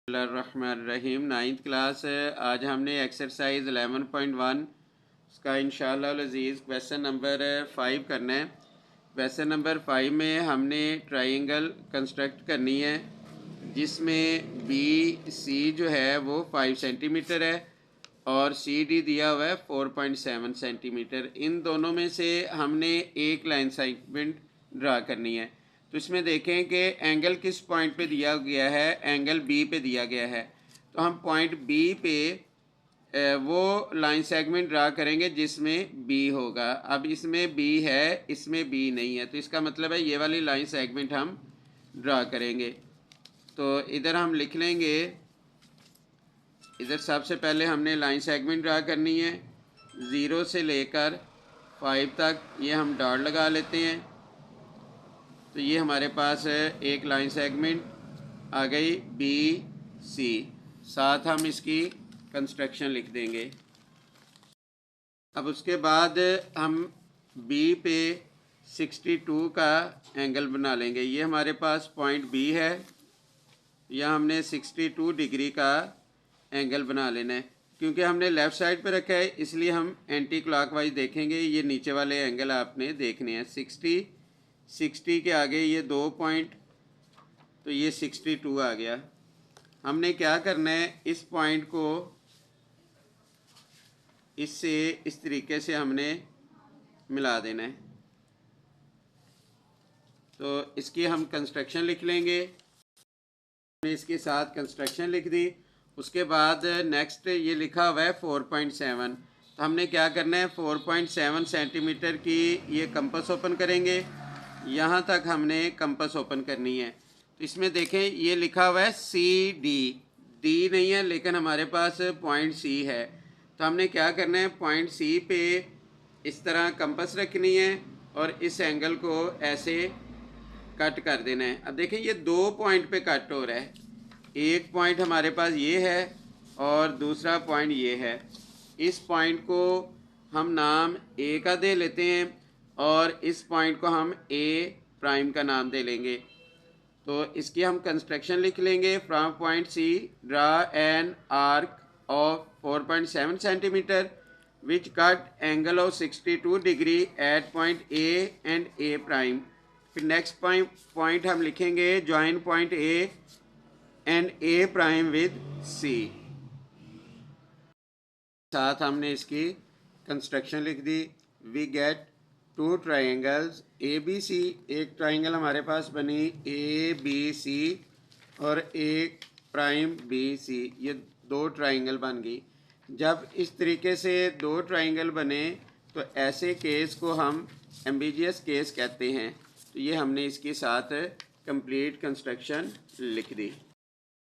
रहीम 9th class. आज हमने exercise 11.1 उसका इंशाअल्लाह अज़ीज़ क्वेश्चन नंबर 5 करना है। क्वेश्चन नंबर 5 में हमने ट्रायंगल कंस्ट्रक्ट करनी है जिसमें बी सी जो है वो 5 सेंटीमीटर है और सी डी दिया हुआ है 4.7 सेंटीमीटर। इन दोनों में से हमने एक लाइन सेगमेंट ड्रा करनी है। तो इसमें देखें कि एंगल किस पॉइंट पे दिया गया है, एंगल बी पे दिया गया है। तो हम पॉइंट बी पे वो लाइन सेगमेंट ड्रा करेंगे जिसमें बी होगा। अब इसमें बी है, इसमें बी नहीं है, तो इसका मतलब है ये वाली लाइन सेगमेंट हम ड्रा करेंगे। तो इधर हम लिख लेंगे, इधर सबसे पहले हमने लाइन सेगमेंट ड्रा करनी है 0 से लेकर 5 तक। ये हम डॉट लगा लेते हैं। तो ये हमारे पास एक लाइन सेगमेंट आ गई बी सी। साथ हम इसकी कंस्ट्रक्शन लिख देंगे। अब उसके बाद हम बी पे 62 का एंगल बना लेंगे। ये हमारे पास पॉइंट बी है, या हमने 62 डिग्री का एंगल बना लेना है। क्योंकि हमने लेफ़्ट साइड पे रखा है इसलिए हम एंटी क्लॉकवाइज देखेंगे। ये नीचे वाले एंगल आपने देखने हैं। 60 के आगे ये 2 पॉइंट, तो ये 62 आ गया। हमने क्या करना है, इस पॉइंट को इससे इस तरीके से हमने मिला देना है। तो इसकी हम कंस्ट्रक्शन लिख लेंगे। हमने इसके साथ कंस्ट्रक्शन लिख दी। उसके बाद नेक्स्ट ये लिखा हुआ है 4.7। तो हमने क्या करना है, 4.7 सेंटीमीटर की ये कंपास ओपन करेंगे। यहाँ तक हमने कंपास ओपन करनी है। तो इसमें देखें ये लिखा हुआ है सी डी, डी नहीं है लेकिन हमारे पास पॉइंट सी है। तो हमने क्या करना है, पॉइंट सी पे इस तरह कंपास रखनी है और इस एंगल को ऐसे कट कर देना है। अब देखें ये 2 पॉइंट पे कट हो रहा है। एक पॉइंट हमारे पास ये है और दूसरा पॉइंट ये है। इस पॉइंट को हम नाम ए का दे लेते हैं और इस पॉइंट को हम ए प्राइम का नाम दे लेंगे। तो इसकी हम कंस्ट्रक्शन लिख लेंगे। From point C draw an arc of 4.7 centimetre which cut angle of 62 degree at point A and A prime. फिर नेक्स्ट पॉइंट हम लिखेंगे join point A and A prime with C. साथ हमने इसकी कंस्ट्रक्शन लिख दी। We get 2 triangles A B C. एक triangle हमारे पास बनी ए बी सी और एक प्राइम बी सी। ये 2 ट्राइंगल बन गई। जब इस तरीके से 2 ट्राइंगल बने तो ऐसे केस को हम एम्बिगियस केस कहते हैं। तो ये हमने इसके साथ कंप्लीट कंस्ट्रक्शन लिख दी।